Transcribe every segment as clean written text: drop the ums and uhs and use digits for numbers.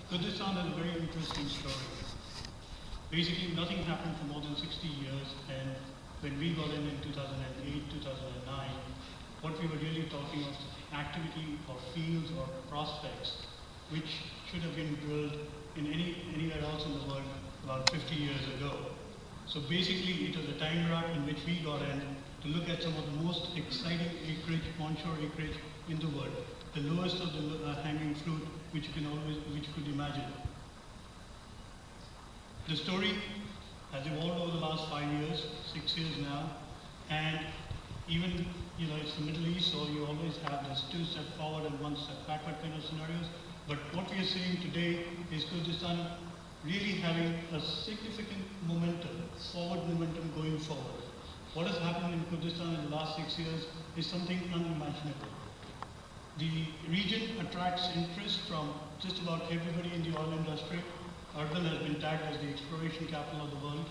Kurdistan is a very interesting story. Basically, nothing happened for more than 60 years, and when we got in 2008, 2009, what we were really talking of activity or fields or prospects which should have been drilled in anywhere else in the world about 50 years ago. So basically, it was a time wrap in which we got in to look at some of the most exciting acreage, onshore acreage in the world, the lowest of the hanging fruit which you could imagine. The story has evolved over the last 5 years, 6 years now, and even it's the Middle East, so you always have this 2 step forward and 1 step backward kind of scenarios. But what we are seeing today is Kurdistan really having a significant momentum, forward momentum going forward. What has happened in Kurdistan in the last 6 years is something unimaginable. The region attracts interest from just about everybody in the oil industry. Ardal has been tagged as the exploration capital of the world.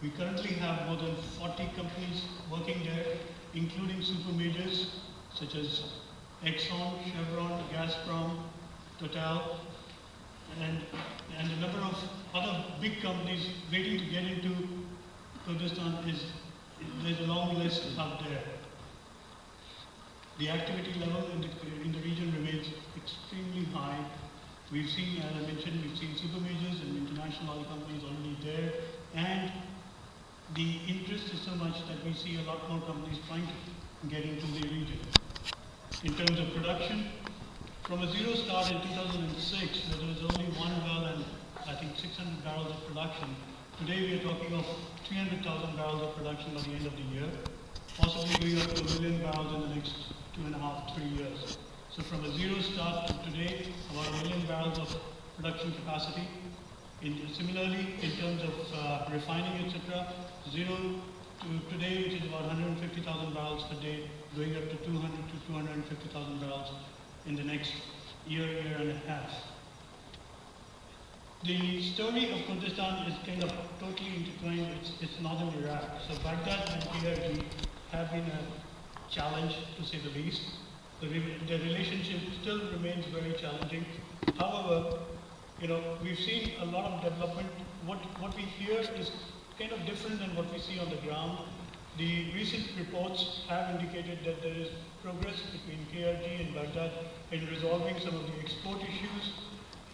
We currently have more than 40 companies working there, including super majors such as Exxon, Chevron, Gazprom, Total, and a number of other big companies waiting to get into Kurdistan. There's a long list out there. The activity level in the region remains extremely high. We've seen, as I mentioned, we've seen super majors and international oil companies already there, and the interest is so much that we see a lot more companies trying to get into the region. In terms of production, from a zero start in 2006, where there was only one well and I think 600 barrels of production, today we are talking of 300,000 barrels of production by the end of the year, possibly going up to 1 million barrels in the next 2.5, 3 years. So from a zero start to today, about 1 million barrels of production capacity. Similarly, in terms of refining, etc., zero to today, which is about 150,000 barrels per day, going up to 200 to 250,000 barrels in the next year and a half. The story of Kurdistan is kind of totally intertwined. It's northern Iraq. So Baghdad and KRG have been a challenge, to say the least. The relationship still remains very challenging. However, we've seen a lot of development. What we hear is kind of different than what we see on the ground. The recent reports have indicated that there is progress between KRG and Baghdad in resolving some of the export issues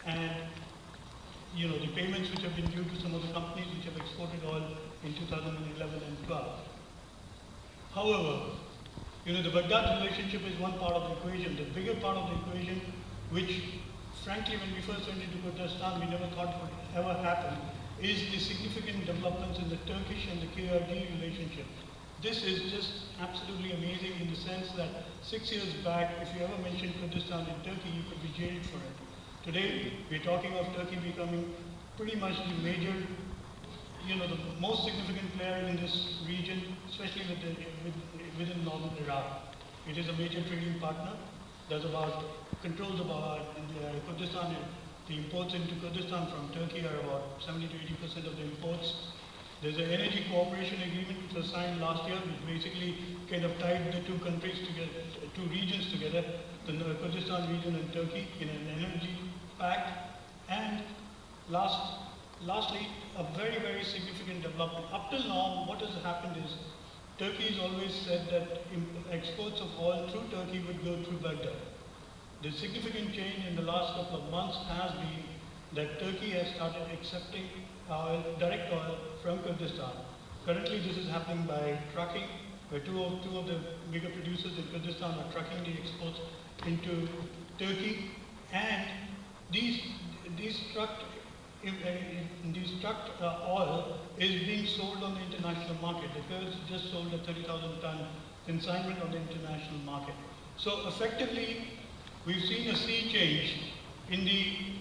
and the payments which have been due to some of the companies which have exported oil in 2011 and 12. However, the Baghdad relationship is one part of the equation. The bigger part of the equation, which frankly when we first went into Kurdistan we never thought would ever happen, is the significant developments in the Turkish and the KRG relationship. This is just absolutely amazing in the sense that 6 years back, if you ever mentioned Kurdistan in Turkey, you could be jailed for it. Today, we're talking of Turkey becoming pretty much the major, the most significant player in this region, especially within northern Iraq. It is a major trading partner. Controls about Kurdistan. The imports into Kurdistan from Turkey are about 70 to 80% of the imports. There's an energy cooperation agreement which was signed last year, which basically kind of tied the two countries together, two regions together, the Kurdistan region and Turkey, in an energy pact. And lastly, a very, very significant development. Up till now, what has happened is Turkey has always said that exports of oil through Turkey would go through Baghdad. The significant change in the last couple of months has been that Turkey has started accepting direct oil from Kurdistan. Currently, this is happening by trucking, where two of the bigger producers in Kurdistan are trucking the exports into Turkey, and these trucked oil is being sold on the international market. The Kurds just sold a 30,000 ton consignment on the international market. So effectively, we've seen a sea change in the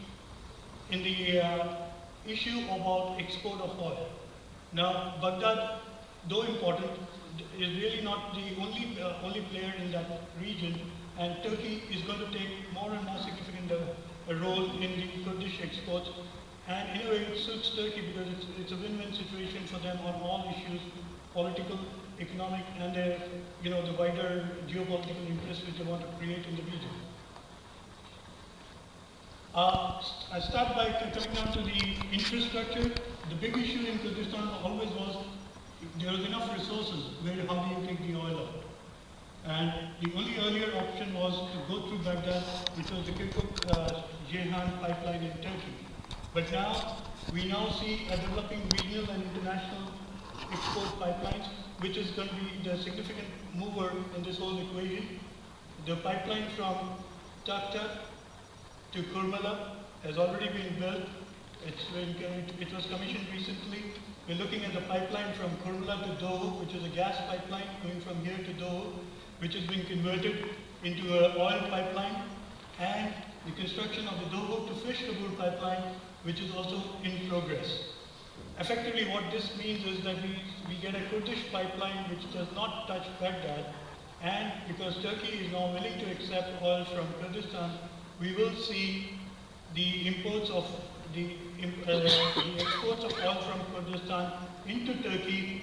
issue about export of oil. Now, Baghdad, though important, is really not the only player in that region, and Turkey is going to take more and more significant role in the Kurdish exports. And in a way, it suits Turkey because it's a win-win situation for them on all issues, political, economic, and the wider geopolitical interests which they want to create in the region. I start by coming down to the infrastructure. The big issue in Kurdistan always was there was enough resources. How do you take the oil out? And the only earlier option was to go through Baghdad, which was the Kirkuk-Ceyhan pipeline in Turkey. But now, we now see a developing regional and international export pipelines, which is going to be the significant mover in this whole equation. The pipeline from Taktak to Kurmala has already been built. It was commissioned recently. We're looking at the pipeline from Kurmala to Dohuk, which is a gas pipeline going from here to Dohuk, which has been converted into an oil pipeline, and the construction of the Dohuk to Fish Kabul pipeline, which is also in progress. Effectively, what this means is that we get a Kurdish pipeline which does not touch Baghdad, and because Turkey is now willing to accept oil from Kurdistan, we will see the imports of the exports of oil from Kurdistan into Turkey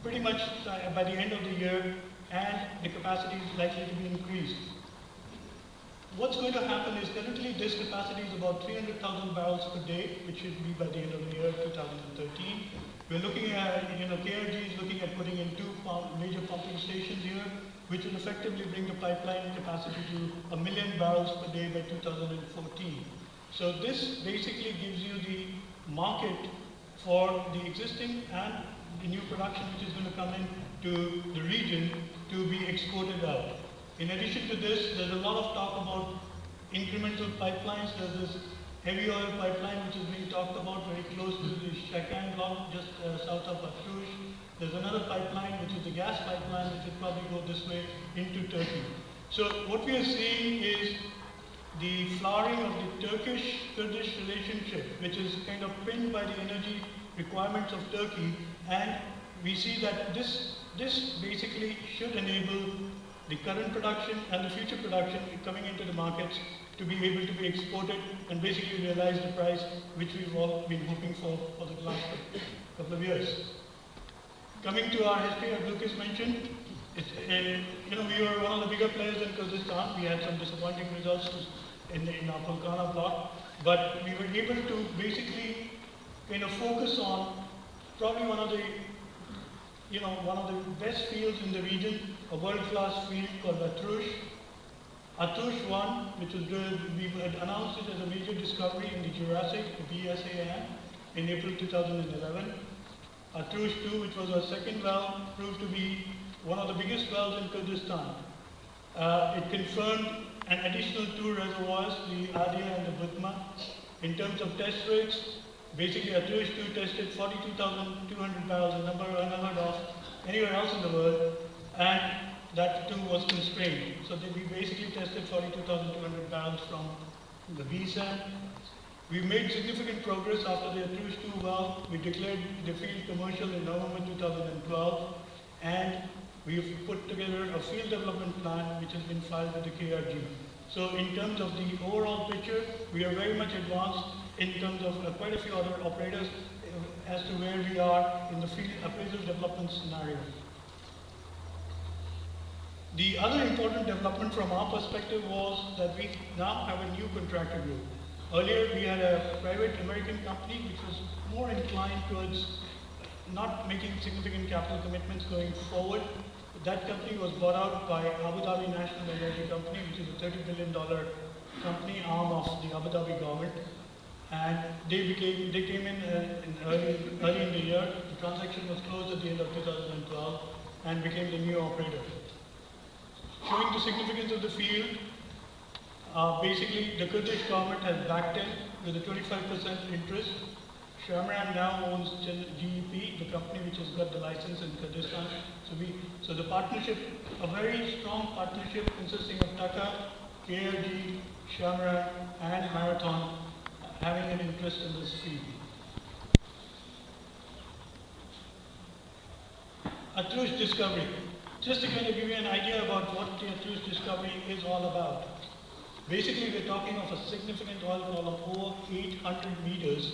pretty much by the end of the year, and the capacity is likely to be increased. What's going to happen is currently this capacity is about 300,000 barrels per day, which should be by the end of the year 2013. We're looking at, KRG is looking at putting in two major pumping stations here, which will effectively bring the pipeline capacity to 1 million barrels per day by 2014. So this basically gives you the market for the existing and the new production which is going to come in to the region to be exported out. In addition to this, there's a lot of talk about incremental pipelines. There's this heavy oil pipeline which is being talked about very close to the Shakan block, just south of Atrush. There's another pipeline which is the gas pipeline which will probably go this way into Turkey. So what we are seeing is the flowering of the Turkish-Kurdish relationship, which is kind of pinned by the energy requirements of Turkey, and we see that this basically should enable the current production and the future production coming into the markets to be able to be exported and basically realize the price which we've all been hoping for the last couple of years. Coming to our history, as Lucas mentioned, we were one of the bigger players in Kurdistan. We had some disappointing results in our Pulkana block, but we were able to basically kind of focus on probably one of the best fields in the region, a world-class field called Atrush. Atrush 1, which was we had announced it as a major discovery in the Jurassic, the BSAN, in April 2011. Atrush 2, which was our second well, proved to be one of the biggest wells in Kurdistan. It confirmed an additional 2 reservoirs, the Adia and the Butma. In terms of test rates, basically Atrush 2 tested 42,200 barrels, a number unheard of anywhere else in the world, and that too was constrained. So we basically tested 42,200 barrels from the BSAN. We made significant progress after the Atrush 2 well. We declared the field commercial in November 2012, and we've put together a field development plan which has been filed with the KRG. So in terms of the overall picture, we are very much advanced in terms of quite a few other operators as to where we are in the field appraisal development scenario. The other important development from our perspective was that we now have a new contractor group. Earlier, we had a private American company which was more inclined towards not making significant capital commitments going forward. That company was bought out by Abu Dhabi National Energy Company, which is a $30 billion company arm of the Abu Dhabi government. And they came in early in the year. The transaction was closed at the end of 2012 and became the new operator. Showing the significance of the field, basically the Kurdish government has backed in with a 25% interest. Shamran now owns GEP, the company which has got the license in Kurdistan. So the partnership, a very strong partnership consisting of Taka, KRG, Shamran, and Marathon having an interest in this field. Atrush discovery. Just to kind of give you an idea about what the Atrush discovery is all about. Basically, we're talking of a significant oil wall of over 800 meters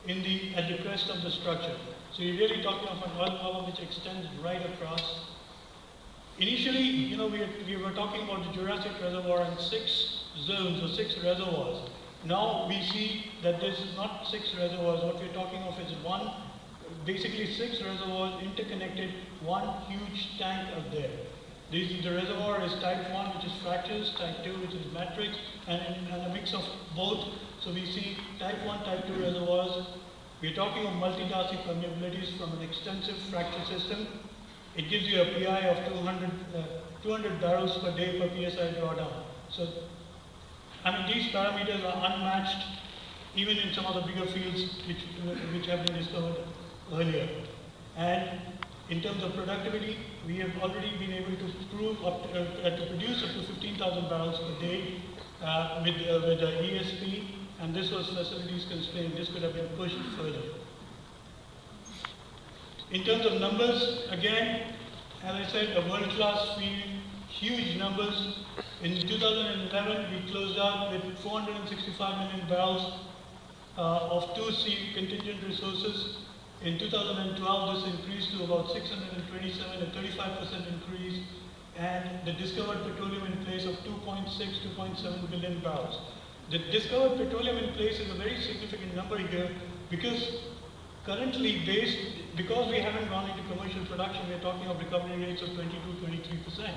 at the crest of the structure. So you're really talking of an oil column which extends right across. Initially, we were talking about the Jurassic reservoir in 6 zones or 6 reservoirs. Now we see that there's not 6 reservoirs. What we're talking of is basically 6 reservoirs interconnected, one huge tank up there. The reservoir is type 1, which is fractures, type 2, which is matrix, and a mix of both. So we see type 1, type 2 reservoirs. We're talking of multi-darcy permeabilities from an extensive fracture system. It gives you a PI of 200 barrels per day per PSI drawdown. So, I mean, these parameters are unmatched even in some of the bigger fields which have been discovered earlier. And in terms of productivity, we have already been able to prove to produce up to 15,000 barrels per day with the ESP, and this was facilities constrained. This could have been pushed further. In terms of numbers, again, as I said, a world-class field, huge numbers. In 2011, we closed out with 465 million barrels of 2C contingent resources. In 2012, this increased to about 627, a 35% increase, and the discovered petroleum in place of 2.6, 2.7 billion barrels. The discovered petroleum in place is a very significant number here because currently because we haven't gone into commercial production, we're talking of recovery rates of 22, 23%.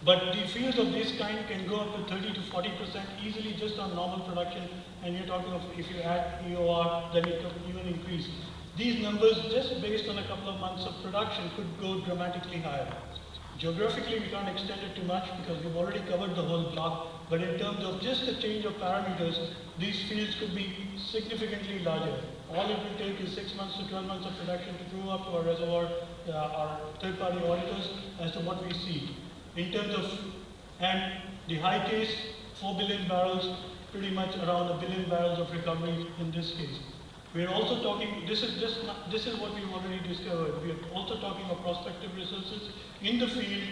But the fields of this kind can go up to 30 to 40% easily just on normal production, and you're talking of if you add EOR, then it could even increase. These numbers, just based on a couple of months of production, could go dramatically higher. Geographically, we can't extend it too much because we've already covered the whole block, but in terms of just the change of parameters, these fields could be significantly larger. All it will take is 6 months to 12 months of production to prove up to our reservoir, our third-party auditors, as to what we see. In terms of, and the high case, 4 billion barrels, pretty much around 1 billion barrels of recovery in this case. We're also talking, this is what we've already discovered. We are also talking of prospective resources in the field,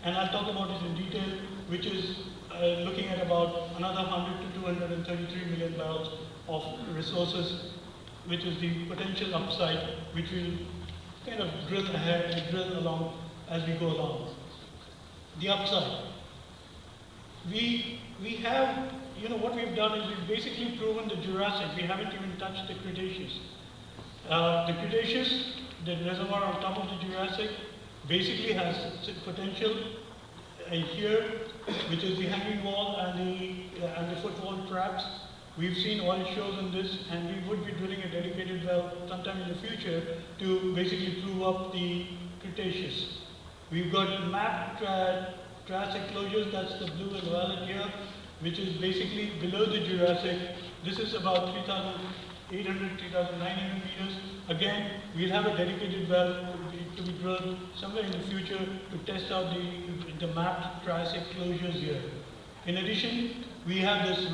and I'll talk about it in detail, which is looking at about another 100 to 233 million barrels of resources, which is the potential upside, which we'll kind of drill ahead and drill along as we go along. The upside. We have, what we've done is we've basically proven the Jurassic. We haven't even touched the Cretaceous. The Cretaceous, the reservoir on top of the Jurassic, basically has potential here, which is the hanging wall and the footwall traps. We've seen oil shows in this, and we would be drilling a dedicated well sometime in the future to basically prove up the Cretaceous. We've got mapped Triassic closures, that's the blue and violet here, which is basically below the Jurassic. This is about 3,800, 3,900 meters. Again, we'll have a dedicated well to be drilled somewhere in the future to test out the mapped Triassic closures here. In addition, we have this,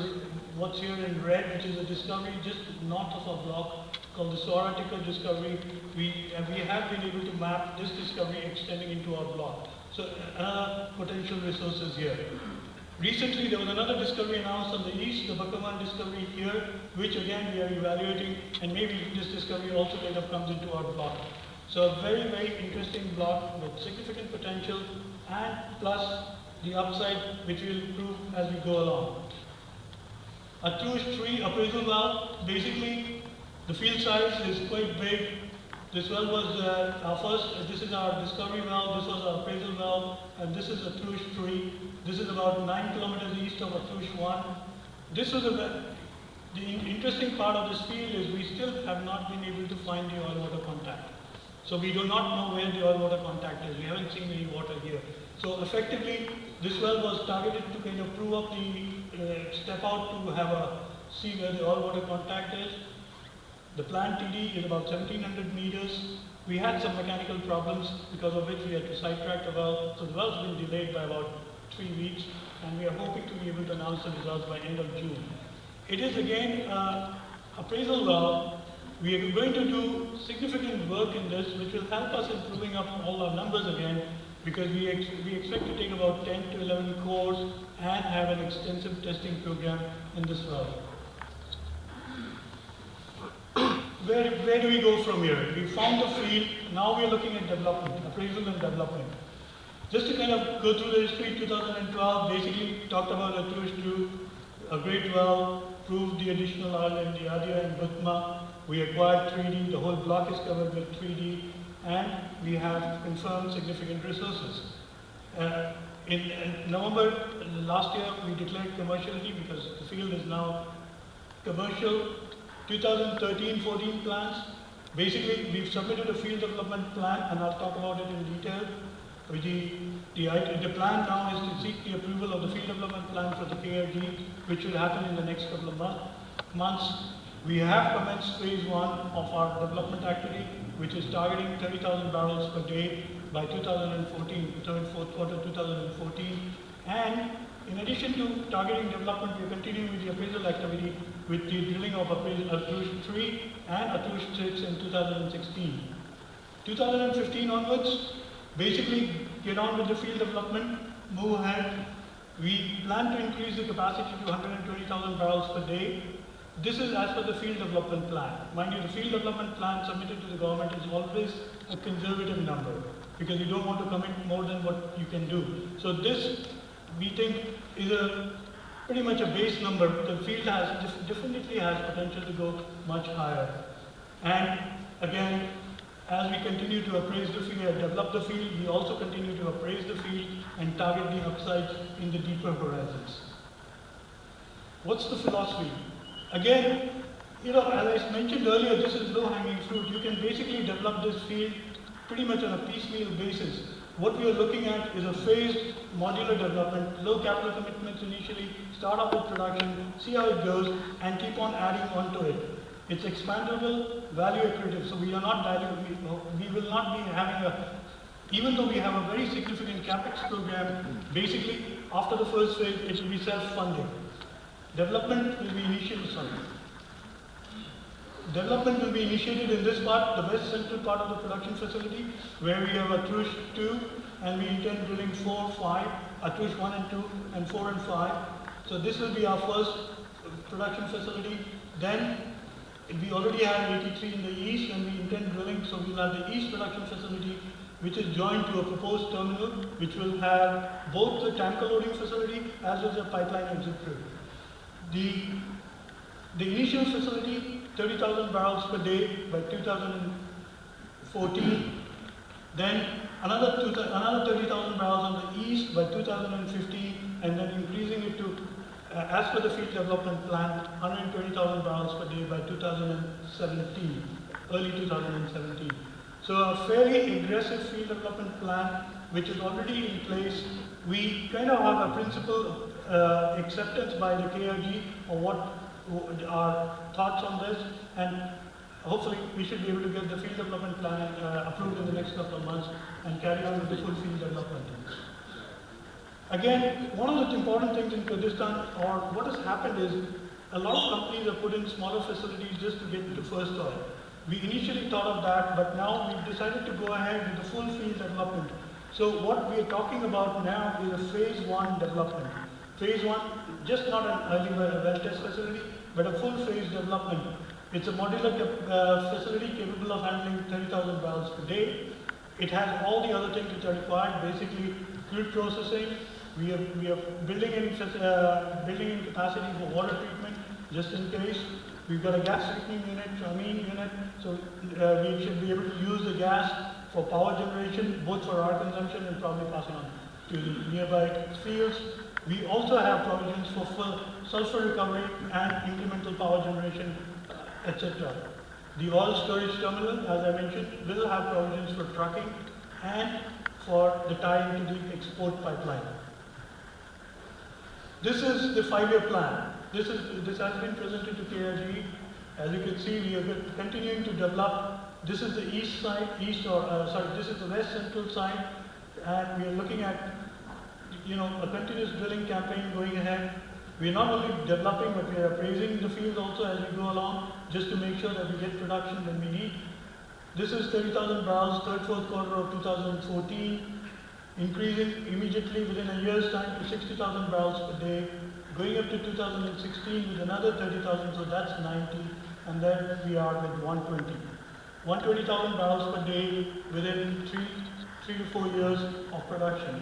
what's here in red, which is a discovery just north of our block called the Soratica discovery. We have been able to map this discovery extending into our block. So another potential resources here. Recently, there was another discovery announced on the east, the Bakaman discovery here, which again we are evaluating, and maybe this discovery also kind of comes into our block. So a very, very interesting block with significant potential, and plus the upside, which we'll prove as we go along. A Trush tree appraisal well, basically the field size is quite big. This well was our first, this is our discovery well, this was our appraisal well, and this is a Trush tree. This is about 9 kilometers east of Trush 1. This was the interesting part of this field is we still have not been able to find the oil water contact. So we do not know where the oil water contact is. We haven't seen any water here. So effectively, this well was targeted to kind of prove up the step out to see where the oil water contact is. The planned TD is about 1,700 meters. We had some mechanical problems because of which we had to sidetrack the well. So the well's been delayed by about 3 weeks, and we are hoping to be able to announce the results by end of June. It is again appraisal well. We are going to do significant work in this, which will help us in proving up all our numbers again, because we expect to take about 10 to 11 cores and have an extensive testing program in this well. Where do we go from here? We found the field, now we are looking at development, appraisal and development. Just to kind of go through the history, 2012 basically talked about a Trush 2, a great well, proved the additional oil in the Adia and Bhutma. We acquired 3D, the whole block is covered with 3D, and we have confirmed significant resources. In November last year, we declared commerciality because the field is now commercial. 2013-14 plans. Basically, we've submitted a field development plan, and I'll talk about it in detail. The plan now is to seek the approval of the field development plan for the KRG, which will happen in the next couple of months. We have commenced phase 1 of our development activity, which is targeting 30,000 barrels per day by 2014, third, fourth quarter 2014. And in addition to targeting development, we are continuing with the appraisal activity with the drilling of Atush 3 and Atush 6 in 2016. 2015 onwards, basically get on with the field development, move ahead. We plan to increase the capacity to 120,000 barrels per day. This is as per the field development plan. Mind you, the field development plan submitted to the government is always a conservative number because you don't want to commit more than what you can do. So this, we think, is pretty much a base number. The field definitely has potential to go much higher. And again, as we continue to appraise the field, develop the field, we also continue to appraise the field and target the upsides in the deeper horizons. What's the philosophy? Again, as I mentioned earlier, this is low-hanging fruit. You can basically develop this field pretty much on a piecemeal basis. What we are looking at is a phased modular development, low capital commitments initially, start off with production, see how it goes, and keep on adding on to it. It's expandable, value accretive, so we are not diluting. We will not be having even though we have a very significant capex program, basically after the first phase, it will be self-funding. Development will be Development will be initiated in this part, the west central part of the production facility, where we have Atush 2, and we intend drilling 4, 5, Atush 1 and 2, and 4 and 5. So this will be our first production facility. Then we already have 83 in the east, and we intend drilling, so we'll have the east production facility, which is joined to a proposed terminal, which will have both the tanker loading facility as well as a pipeline exit route. The initial facility, 30,000 barrels per day by 2014, then another 30,000 barrels on the east by 2015, and then increasing it to, as per the field development plan, 120,000 barrels per day by 2017, early 2017. So a fairly aggressive field development plan, which is already in place. We kind of have a principal acceptance by the KRG of what our thoughts on this, and hopefully we should be able to get the field development plan approved in the next couple of months and carry on with the full field development. Again, one of the important things in Kurdistan, or what has happened is, a lot of companies have put in smaller facilities just to get into first oil. We initially thought of that, but now we've decided to go ahead with the full field development. So what we are talking about now is a phase 1 development. Phase 1, just not an early well test facility, but a full phase development. It's a modular facility capable of handling 30,000 barrels per day. It has all the other things which are required, basically crude processing. We are building in capacity for water treatment, just in case. We've got a gas treatment unit, amine unit, so we should be able to use the gas for power generation, both for our consumption and probably passing on to the nearby fields. We also have provisions for full sulfur recovery and incremental power generation, etc. The oil storage terminal, as I mentioned, will have provisions for trucking and for the tie into the export pipeline. This is the 5-year plan. This has been presented to KRG. As you can see, we are continuing to develop. This is the east side, this is the west central side, and we are looking at a continuous drilling campaign going ahead. We are not only developing, but we are appraising the field also as we go along, just to make sure that we get production when we need. This is 30,000 barrels, third, fourth quarter of 2014, increasing immediately within a year's time to 60,000 barrels per day, going up to 2016 with another 30,000, so that's 90, and then we are with 120. 120,000 barrels per day within 3 to 4 years of production.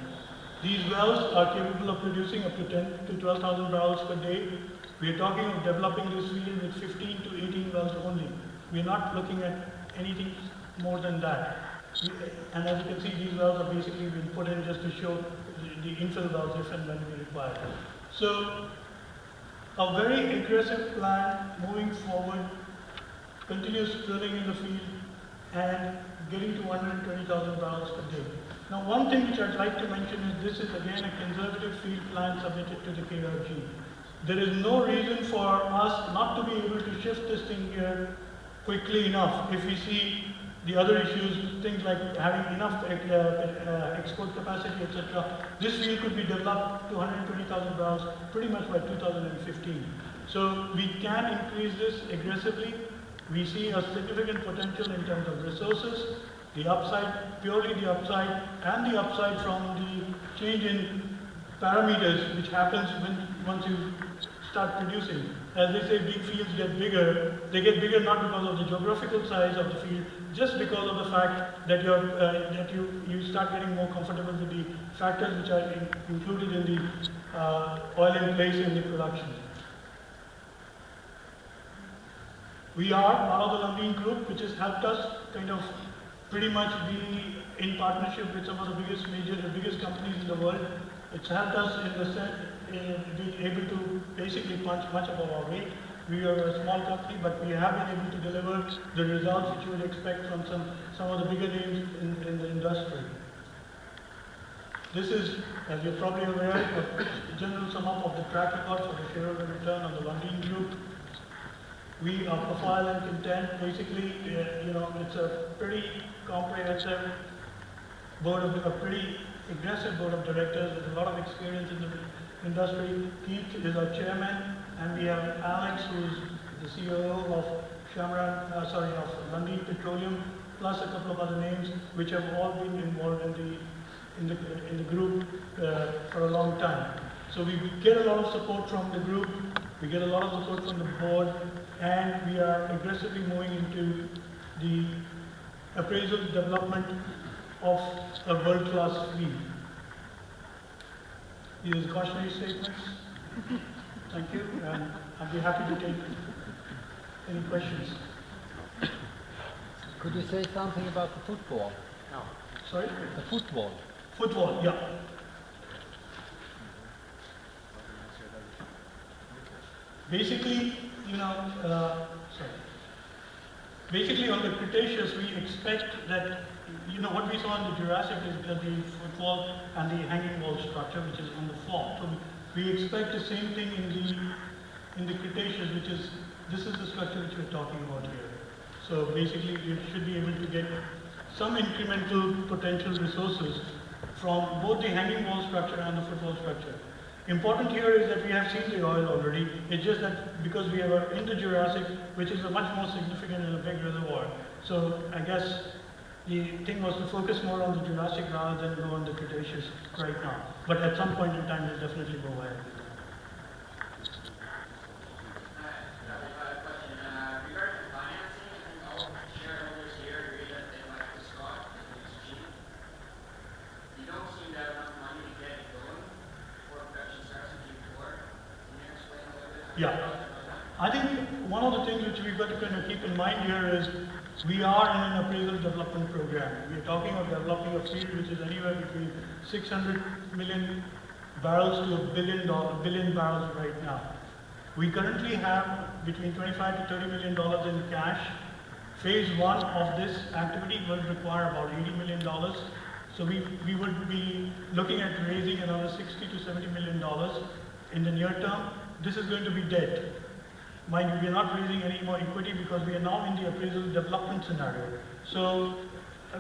These wells are capable of producing up to 10 to 12,000 barrels per day. We are talking of developing this field with 15 to 18 wells only. We are not looking at anything more than that. And as you can see, these wells are basically being put in just to show the infill wells if and when we require. So, a very aggressive plan moving forward, continuous drilling in the field, and getting to 120,000 barrels per day. Now, one thing which I'd like to mention is this is again a conservative field plan submitted to the KRG. There is no reason for us not to be able to shift this thing here quickly enough if we see the other issues, things like having enough export capacity, etc. This field could be developed to 120,000 barrels pretty much by 2015. So we can increase this aggressively. We see a significant potential in terms of resources, the upside, purely the upside, and the upside from the change in parameters which happens once you start producing. As they say, big fields get bigger. They get bigger not because of the geographical size of the field, just because of the fact that you start getting more comfortable with the factors which are included in the oil in place in the production. We are part of the Lundin Group, which has helped us kind of pretty much be in partnership with some of the biggest companies in the world. It's helped us in the sense being able to basically punch much above our weight. We are a small company, but we have been able to deliver the results which you would expect from some of the bigger names in the industry. This is, as you're probably aware, a general sum up of the track record for the shareholder return on the Lundin Group. We are profile and content. Basically, it's a pretty comprehensive board of a pretty aggressive board of directors with a lot of experience in the industry. Keith is our chairman, and we have Alex, who is the CEO of Lundin Petroleum, plus a couple of other names which have all been involved in the group for a long time. So we get a lot of support from the group, we get a lot of support from the board, and we are aggressively moving into the appraisal development of a world-class field. These are cautionary statements. Thank you, and I'll be happy to take any questions. Could you say something about the football? No. Sorry? The football. Football, yeah. Basically, basically on the Cretaceous, we expect that, what we saw in the Jurassic is that the footwall and the hanging wall structure, which is on the floor. So we expect the same thing in the Cretaceous, this is the structure which we're talking about here. So basically, you should be able to get some incremental potential resources from both the hanging wall structure and the footwall structure. Important here is that we have seen the oil already. It's just that because we are in the Jurassic, which is a much more significant and a big reservoir. So I guess the thing was to focus more on the Jurassic rather than go on the Cretaceous right now. But at some point in time, we'll definitely go ahead. Yeah, I think one of the things which we've got to kind of keep in mind here is we are in an appraisal development program. We are talking of developing a field which is anywhere between 600 million barrels to a billion barrels right now. We currently have between 25 to $30 million in cash. Phase one of this activity will require about $80 million. So we would be looking at raising another 60 to $70 million in the near term. This is going to be debt. Mind you, we are not raising any more equity because we are now in the appraisal development scenario. So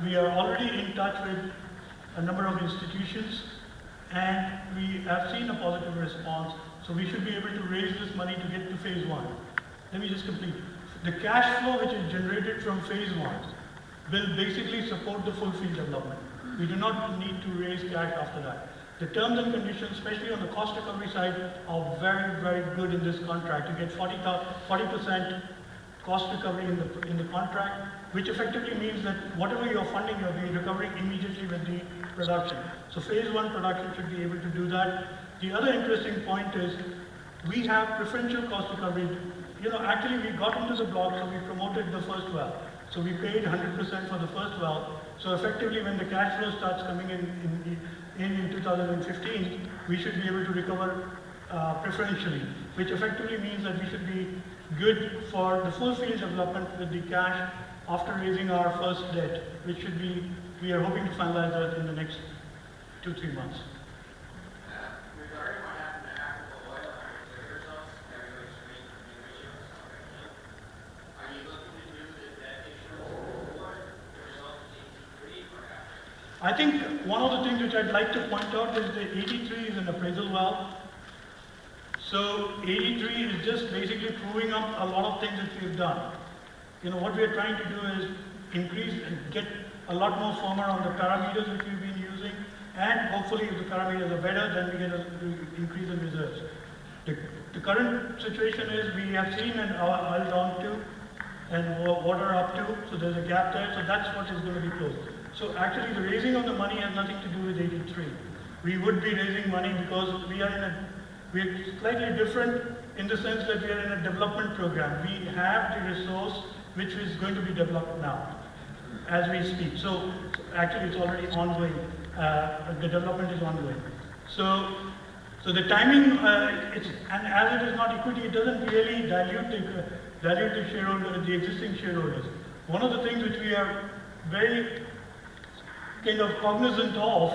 we are already in touch with a number of institutions, and we have seen a positive response. So we should be able to raise this money to get to phase one. Let me just complete. The cash flow which is generated from phase one will basically support the full field development. We do not need to raise cash after that. The terms and conditions, especially on the cost recovery side, are very, very good in this contract. You get 40% cost recovery in the contract, which effectively means that whatever you're funding, you'll be recovering immediately with the production. So phase one production should be able to do that. The other interesting point is we have preferential cost recovery. You know, actually we got into the block, so we promoted the first well. So we paid 100% for the first well. So effectively, when the cash flow starts coming in 2015, we should be able to recover preferentially, which effectively means that we should be good for the full field development with the cash after raising our first debt, which should be, we are hoping to finalize that in the next 2-3 months. Regarding what happened to Africa oil and the results, everybody's making ratios. Are you looking to do the debt issuance before the results of 83 or after? I think one of the things which I'd like to point out is the 83 is an appraisal well. So 83 is just basically proving up a lot of things that we've done. You know, what we are trying to do is increase and get a lot more firmer on the parameters which we've been using, and hopefully if the parameters are better, then we get an increase in reserves. The current situation is we have seen an oil down to and water up to, so there's a gap there, so that's what is going to be closed. So actually the raising of the money has nothing to do with 83. We would be raising money because we're slightly different in the sense that we are in a development program. We have the resource which is going to be developed now, as we speak. So actually it's already ongoing. The development is ongoing. So the timing, and as it is not equity, it doesn't really dilute the shareholder, the existing shareholders. One of the things which we are very kind of cognizant of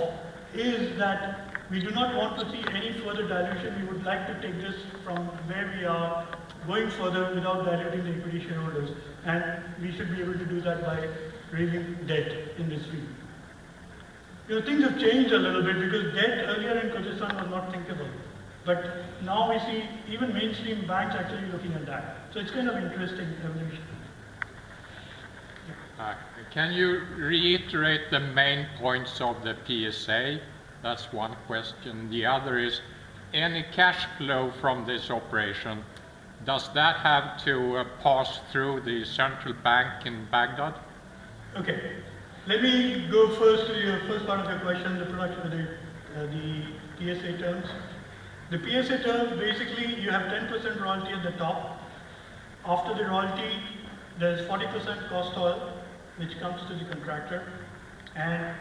is that we do not want to see any further dilution. We would like to take this from where we are going further without diluting the equity shareholders. And we should be able to do that by raising debt in this field. You know, things have changed a little bit because debt earlier in Kyrgyzstan was not thinkable. But now we see even mainstream banks actually looking at that. So it's kind of interesting evolution. Can you reiterate the main points of the PSA? That's one question. The other is, any cash flow from this operation, does that have to pass through the central bank in Baghdad? Okay, let me go first to your first part of your question, the production of the PSA terms. The PSA terms, basically, you have 10% royalty at the top. After the royalty, there's 40% cost oil, which comes to the contractor. And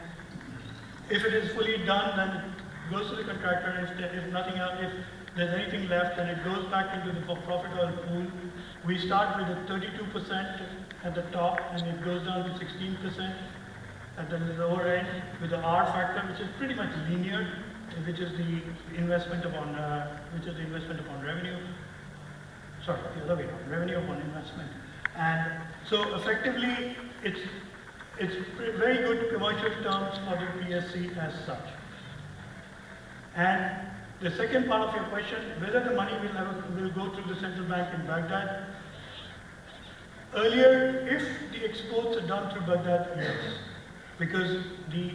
if it is fully done, then it goes to the contractor. If nothing else, if there's anything left, then it goes back into the profit oil pool. We start with a 32% at the top, and it goes down to 16% at the lower end with the R factor, which is pretty much linear, which is the investment upon revenue. Sorry, the other way around, revenue upon investment. And so effectively, it's very good commercial terms for the PSC as such. And the second part of your question, whether the money will go through the central bank in Baghdad. Earlier, if the exports are done through Baghdad, yes. Because the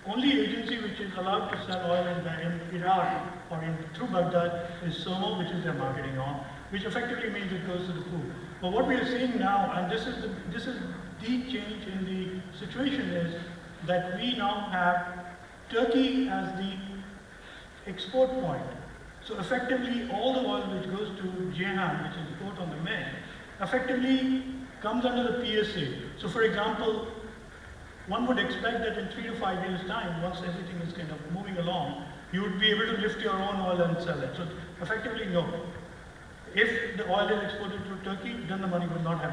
only agency which is allowed to sell oil in Iran or through Baghdad is SOMO, which is their marketing arm, which effectively means it goes to the pool. But what we are seeing now, and this is the change in the situation, is that we now have Turkey as the export point. So effectively, all the oil which goes to Ceyhan, which is the port on the Med, effectively comes under the PSA. So for example, one would expect that in 3 to 5 years' time, once everything is kind of moving along, you would be able to lift your own oil and sell it. So effectively, no. If the oil is exported through Turkey, then the money would not have